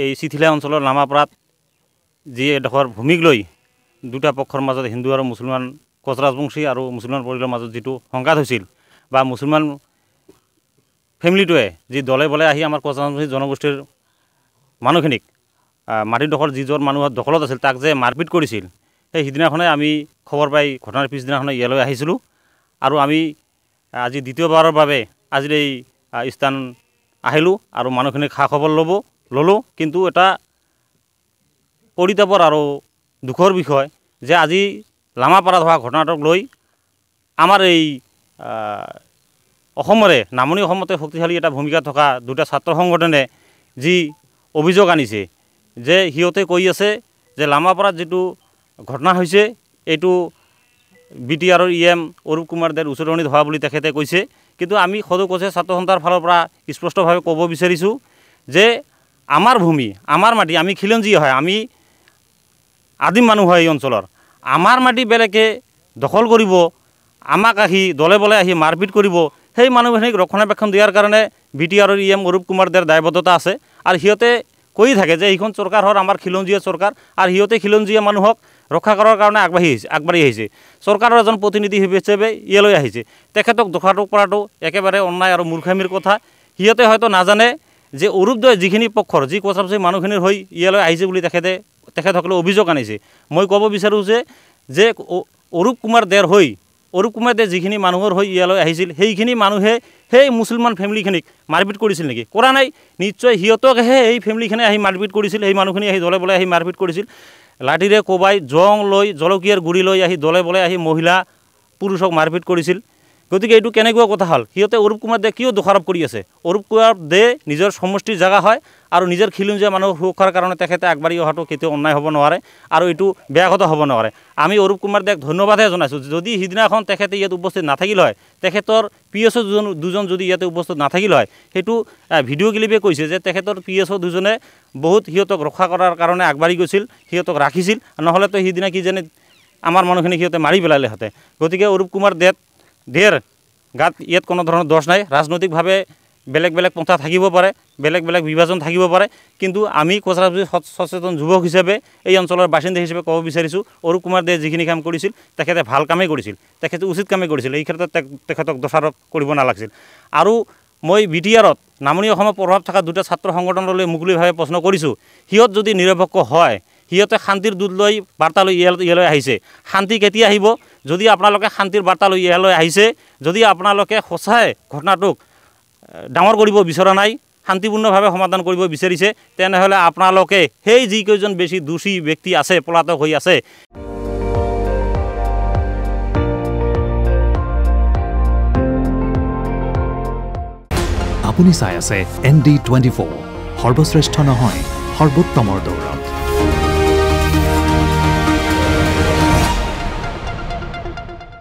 এই চিথিলা অঞ্চলৰ লামাপাৰাত যি এডোখৰ ভূমিক লৈ দুটা পক্ষৰ মাজত হিন্দু আৰু মুছলমান কোচ ৰাজবংশী আৰু মুছলমান পৰিয়ালৰ মাজত যিটো সংঘাত হৈছিল বা মুছলমান ফেমিলিটোৱে যি দলে বলে আহি আমাৰ কোচ ৰাজবংশী জনগোষ্ঠীৰ মানুহখিনিক মাটিডোখৰ যিজন মানুহৰ দখলত আছিল তাক যে মাৰপিট কৰিছিল সেই সিদিনাখনে আমি খবৰ পাই ঘটনাৰ পিছদিনাখনে ইয়ালৈ আহিছিলোঁ আৰু আমি আজি দ্বিতীয়বাৰৰ বাবে আজিৰ এই স্থান আহিলোঁ আৰু মানুহখিনিক খা খবৰ ল'লোঁ কিন্তু এটা পৰিতাপৰ আৰু দুখৰ বিষয় যে আজি লামাপাৰাত হোৱা ঘটনাটোক লৈ আমাৰ এই অসমৰে নামনি অসমতে শক্তিশালী এটা ভূমিকা থকা দুটা ছাত্ৰ সংগঠনে যি অভিযোগ আনিছে যে সিহঁতে কৈ আছে যে লামাপাৰাত যিটো ঘটনা হৈছে এইটো BTRৰ EM অৰূপ কুমাৰ দেৰ উচতনিত হোৱা বুলি তেখেতে কৈছে কিন্তু আমি সদৌ কোচে ছাত্ৰ সন্থাৰ ফালৰ পৰা স্পষ্টভাৱে ক'ব বিচাৰিছোঁ যে আমাৰ ভূমি আমাৰ মাটি আমি খিলঞ্জীয়া হয় আমি আদিম মানুহ হয় এই অঞ্চলৰ আমাৰ মাটি বেলেগে দখল কৰিব আমাক আহি দলে বলে আহি মাৰপিট কৰিব সেই মানুহখিনিক ৰক্ষণাবেক্ষণ দিয়াৰ কাৰণে BTRৰ EM অৰূপ কুমাৰ দেৰ দায়বদ্ধতা আছে আৰু সিহঁতে কৈ থাকে যে এইখন চৰকাৰ হ'ল আমাৰ খিলঞ্জীয়া চৰকাৰ আৰু সিহঁতে খিলঞ্জীয়া মানুহক ৰক্ষা কৰাৰ কাৰণে আগবাঢ়ি আহিছে চৰকাৰৰ এজন প্ৰতিনিধি হিচাপে ইয়ালৈ আহিছে তেখেতক দোষাৰোপ কৰাটো একেবাৰে অন্যায় আৰু মূৰ্খামিৰ কথা সিহঁতে হয়তো নাজানে যে অৰূপদয় যিখিনি পক্ষৰ যি কোচ ৰাজবংশী মানুহখিনিৰ হৈ ইয়ালৈ আহিছে বুলি তেখেতসকলে অভিযোগ আনিছে মই ক'ব বিচাৰোঁ যে অৰূপ কুমাৰ দেৰ যিখিনি মানুহৰ হৈ ইয়ালৈ আহিছিল সেইখিনি মানুহে সেই মুছলমান ফেমিলিখিনিক মাৰপিট কৰিছিল নেকি কৰা নাই নিশ্চয় সিহঁতকহে এই ফেমিলিখিনি আহি মাৰপিট কৰিছিল সেই মানুহখিনি আহি দলে বলে আহি মাৰপিট কৰিছিল লাঠিৰে কোবাই জং লৈ জলকীয়াৰ গুৰি লৈ আহি দলে বলে আহি মহিলা পুৰুষক মাৰপিট কৰিছিল গতিকে এইটো কেনেকুৱা কথা হ'ল সিহঁতে অৰূপ কুমাৰ দে কিয় দোষাৰোপ কৰি আছে অৰূপ কুমাৰ দে নিজৰ সমষ্টিৰ জাগা হয় আৰু নিজৰ খিলঞ্জীয়া মানুহৰ সুৰক্ষাৰ কাৰণে তেখেতে আগবাঢ়ি অহাটো কেতিয়াও অন্যায় হ'ব নোৱাৰে আৰু এইটো বেয়া কথা হ'ব নোৱাৰে আমি অৰূপ কুমাৰ দেক ধন্যবাদহে জনাইছোঁ যদি সিদিনাখন তেখেতে ইয়াত উপস্থিত নাথাকিল হয় তেখেতৰ PSO দুজন যদি ইয়াতে উপস্থিত নাথাকিল হয় সেইটো ভিডিঅ' ক্লিপে কৈছে যে তেখেতৰ PSO দুজনে বহুত সিহঁতক ৰক্ষা কৰাৰ কাৰণে আগবাঢ়ি গৈছিল সিহঁতক ৰাখিছিল নহ'লেতো সিদিনা কি জানে আমাৰ মানুহখিনি সিহঁতে মাৰি পেলালেহেঁতেন গতিকে অৰূপ কুমাৰ দেৰ গাত ইয়াত কোনো ধৰণৰ দোষ নাই ৰাজনৈতিকভাৱে বেলেগ বেলেগ পন্থা থাকিব পাৰে বেলেগ বেলেগ বিভাজন থাকিব পাৰে কিন্তু আমি কোচ ৰাজবংশী সচেতন যুৱক হিচাপে এই অঞ্চলৰ বাসিন্দা হিচাপে ক'ব বিচাৰিছোঁ অৰূপ কুমাৰ দে যিখিনি কাম কৰিছিল তেখেতে ভাল কামেই কৰিছিল তেখেতে উচিত কামেই কৰিছিল এই ক্ষেত্ৰত তেখেতক দোষাৰোপ কৰিব নালাগিছিল আৰু মই BTRত নামনি অসমত প্ৰভাৱ থকা দুটা ছাত্ৰ সংগঠনলৈ মুকলিভাৱে প্ৰশ্ন কৰিছোঁ সিহঁত যদি নিৰপেক্ষ হয় সিহঁতে শান্তিৰ দূত লৈ বাৰ্তা লৈ ইয়ালৈ আহিছে শান্তি কেতিয়া আহিব যদি আপোনালোকে শান্তিৰ বাৰ্তা লৈ ইয়ালৈ আহিছে যদি আপোনালোকে সঁচাই ঘটনাটোক ডাঙৰ কৰিব বিচৰা নাই শান্তিপূৰ্ণভাৱে সমাধান কৰিব বিচাৰিছে তেনেহ'লে আপোনালোকে সেই যিকেইজন বেছি দোষী ব্যক্তি আছে পলাতক হৈ আছে আপুনি চাই আছে ND24 সৰ্বশ্ৰেষ্ঠ নহয় সৰ্বোত্তমৰ দৌৰ